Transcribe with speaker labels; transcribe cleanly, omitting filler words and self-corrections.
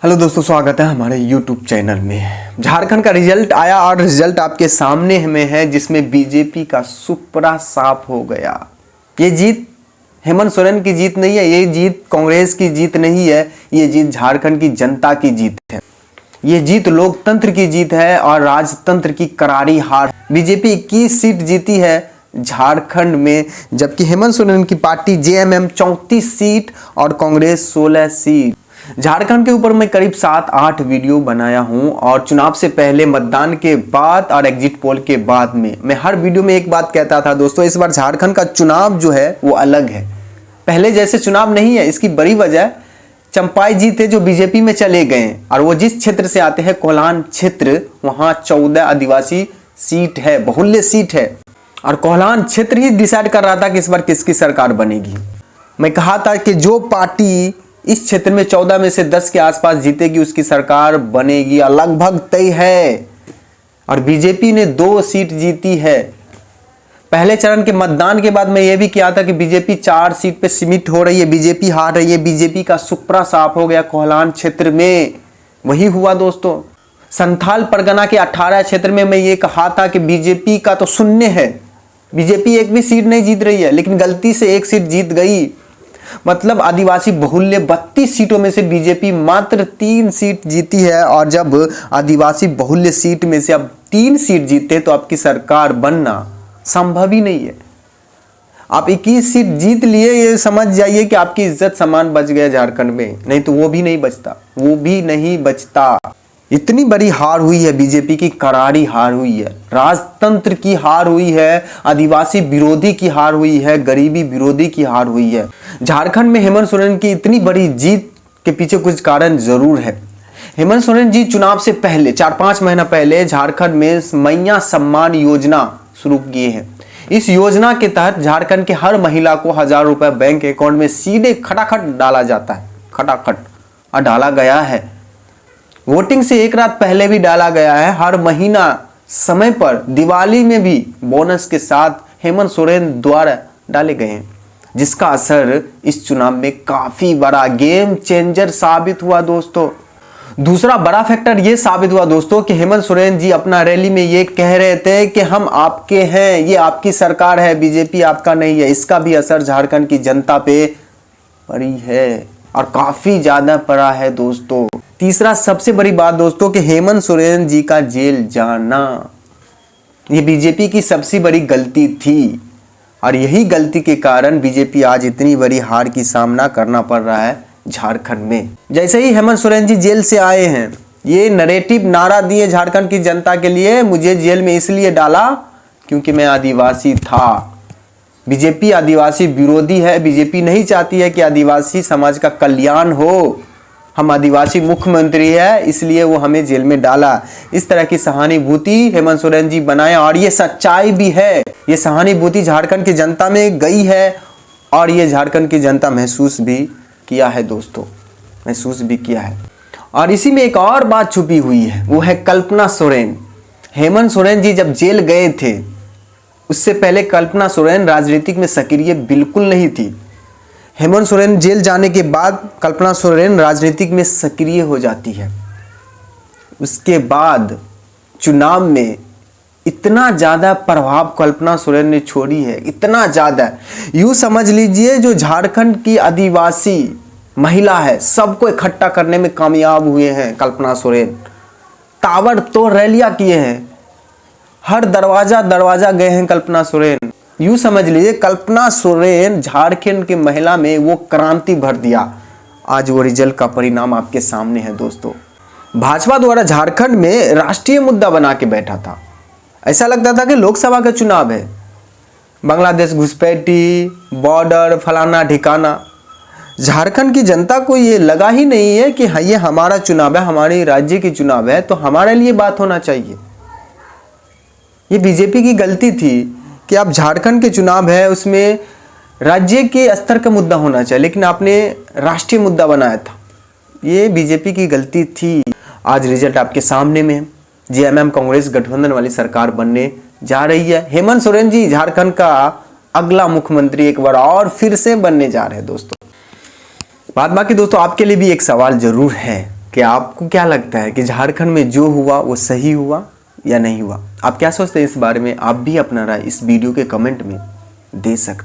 Speaker 1: Hello दोस्तों, स्वागत है हमारे YouTube चैनल में। झारखंड का रिजल्ट आया और रिजल्ट आपके सामने में है, जिसमें बीजेपी का सुपड़ा साफ हो गया। ये जीत हेमंत सोरेन की जीत नहीं है, ये जीत कांग्रेस की जीत नहीं है, ये जीत झारखंड की जनता की जीत है। ये जीत लोकतंत्र की जीत है और राजतंत्र की करारी हार। बीजेपी 21 सीट जीती है झारखंड में, जबकि हेमंत सोरेन की पार्टी जेएमएम 34 सीट और कांग्रेस 16 सीट। झारखंड के ऊपर मैं करीब 7-8 वीडियो बनाया हूं और चुनाव से पहले, मतदान के बाद और एग्जिट पोल के बाद में मैं हर वीडियो में एक बात कहता था दोस्तों, इस बार झारखंड का चुनाव जो है वो अलग है, पहले जैसे चुनाव नहीं है। इसकी बड़ी वजह चंपाई जी थे जो बीजेपी में चले गए और वो जिस क्षेत्र से आते हैं, कोल्हान क्षेत्र, वहां 14 आदिवासी सीट है, बहुल्य सीट है और कोल्हान क्षेत्र ही डिसाइड कर रहा था कि इस बार किसकी सरकार बनेगी। मैं कहा था कि जो पार्टी इस क्षेत्र में 14 में से 10 के आसपास जीतेगी उसकी सरकार बनेगी, और लगभग तय है। और बीजेपी ने 2 सीट जीती है। पहले चरण के मतदान के बाद मैं यह भी किया था कि बीजेपी 4 सीट पे सीमित हो रही है, बीजेपी हार रही है, बीजेपी का सुपड़ा साफ हो गया कोल्हान क्षेत्र में। वही हुआ दोस्तों। संथाल परगना के 18 क्षेत्र में मैं ये कहा था कि बीजेपी का तो शून्य है, बीजेपी एक भी सीट नहीं जीत रही है, लेकिन गलती से 1 सीट जीत गई। मतलब आदिवासी बहुल्य 32 सीटों में से बीजेपी मात्र 3 सीट जीती है, और जब आदिवासी बहुल्य सीट में से अब 3 सीट जीते तो आपकी सरकार बनना संभव ही नहीं है। आप 21 सीट जीत लिए, ये समझ जाइए कि आपकी इज्जत सम्मान बच गया झारखंड में, नहीं तो वो भी नहीं बचता, वो भी नहीं बचता। इतनी बड़ी हार हुई है, बीजेपी की करारी हार हुई है, राजतंत्र की हार हुई है, आदिवासी विरोधी की हार हुई है, गरीबी विरोधी की हार हुई है। झारखंड में हेमंत सोरेन की इतनी बड़ी जीत के पीछे कुछ कारण जरूर है। हेमंत सोरेन जी चुनाव से पहले 4-5 महीना पहले झारखंड में मैया सम्मान योजना शुरू किए हैं। इस योजना के तहत झारखंड के हर महिला को 1000 रुपए बैंक अकाउंट में सीधे खटाखट डाला जाता है, खटाखट, और डाला गया है। वोटिंग से 1 रात पहले भी डाला गया है। हर महीना समय पर दिवाली में भी बोनस के साथ हेमंत सोरेन द्वारा डाले गए हैं, जिसका असर इस चुनाव में काफी बड़ा गेम चेंजर साबित हुआ दोस्तों। दूसरा बड़ा फैक्टर यह साबित हुआ दोस्तों कि हेमंत सोरेन जी अपना रैली में ये कह रहे थे कि हम आपके हैं, ये आपकी सरकार है, बीजेपी आपका नहीं है। इसका भी असर झारखंड की जनता पे पड़ी है और काफी ज्यादा पड़ा है दोस्तों। तीसरा सबसे बड़ी बात दोस्तों कि हेमंत सोरेन जी का जेल जाना, ये बीजेपी की सबसे बड़ी गलती थी, और यही गलती के कारण बीजेपी आज इतनी बड़ी हार की सामना करना पड़ रहा है झारखंड में। जैसे ही हेमंत सोरेन जी जेल से आए हैं, ये नैरेटिव नारा दिए झारखंड की जनता के लिए, मुझे जेल में इसलिए डाला क्योंकि मैं आदिवासी था। बीजेपी आदिवासी विरोधी है, बीजेपी नहीं चाहती है कि आदिवासी समाज का कल्याण हो। हम आदिवासी मुख्यमंत्री है, इसलिए वो हमें जेल में डाला। इस तरह की सहानुभूति हेमंत सोरेन जी बनाया, और ये सच्चाई भी है। ये सहानुभूति झारखंड की जनता में गई है और ये झारखंड की जनता महसूस भी किया है दोस्तों, महसूस भी किया है। और इसी में एक और बात छुपी हुई है, वो है कल्पना सोरेन। हेमंत सोरेन जी जब जेल गए थे, उससे पहले कल्पना सोरेन राजनीतिक में सक्रिय बिल्कुल नहीं थी। हेमंत सोरेन जेल जाने के बाद कल्पना सोरेन राजनीतिक में सक्रिय हो जाती है। उसके बाद चुनाव में इतना ज़्यादा प्रभाव कल्पना सोरेन ने छोड़ी है, इतना ज़्यादा, यूँ समझ लीजिए जो झारखंड की आदिवासी महिला है सबको इकट्ठा करने में कामयाब हुए हैं कल्पना सोरेन। ताबड़तोड़ रैलियाँ किए हैं, हर दरवाजा गए हैं कल्पना सोरेन। यूं समझ लीजिए कल्पना सोरेन झारखंड की महिला में वो क्रांति भर दिया। आज वो रिजल्ट का परिणाम आपके सामने है दोस्तों। भाजपा द्वारा झारखंड में राष्ट्रीय मुद्दा बना के बैठा था। ऐसा लगता था कि लोकसभा का चुनाव है, बांग्लादेश घुसपैठी, बॉर्डर, फलाना ठिकाना। झारखंड की जनता को ये लगा ही नहीं है कि हाँ ये हमारा चुनाव है, हमारे राज्य की चुनाव है, तो हमारे लिए बात होना चाहिए। ये बीजेपी की गलती थी कि आप झारखंड के चुनाव है, उसमें राज्य के स्तर का मुद्दा होना चाहिए, लेकिन आपने राष्ट्रीय मुद्दा बनाया था। ये बीजेपी की गलती थी। आज रिजल्ट आपके सामने में है। जेएमएम कांग्रेस गठबंधन वाली सरकार बनने जा रही है। हेमंत सोरेन जी झारखंड का अगला मुख्यमंत्री एक बार और फिर से बनने जा रहे हैं दोस्तों। बाकी दोस्तों आपके लिए भी एक सवाल जरूर है कि आपको क्या लगता है कि झारखंड में जो हुआ वो सही हुआ या नहीं हुआ। आप क्या सोचते हैं इस बारे में, आप भी अपना राय इस वीडियो के कमेंट में दे सकते हैं।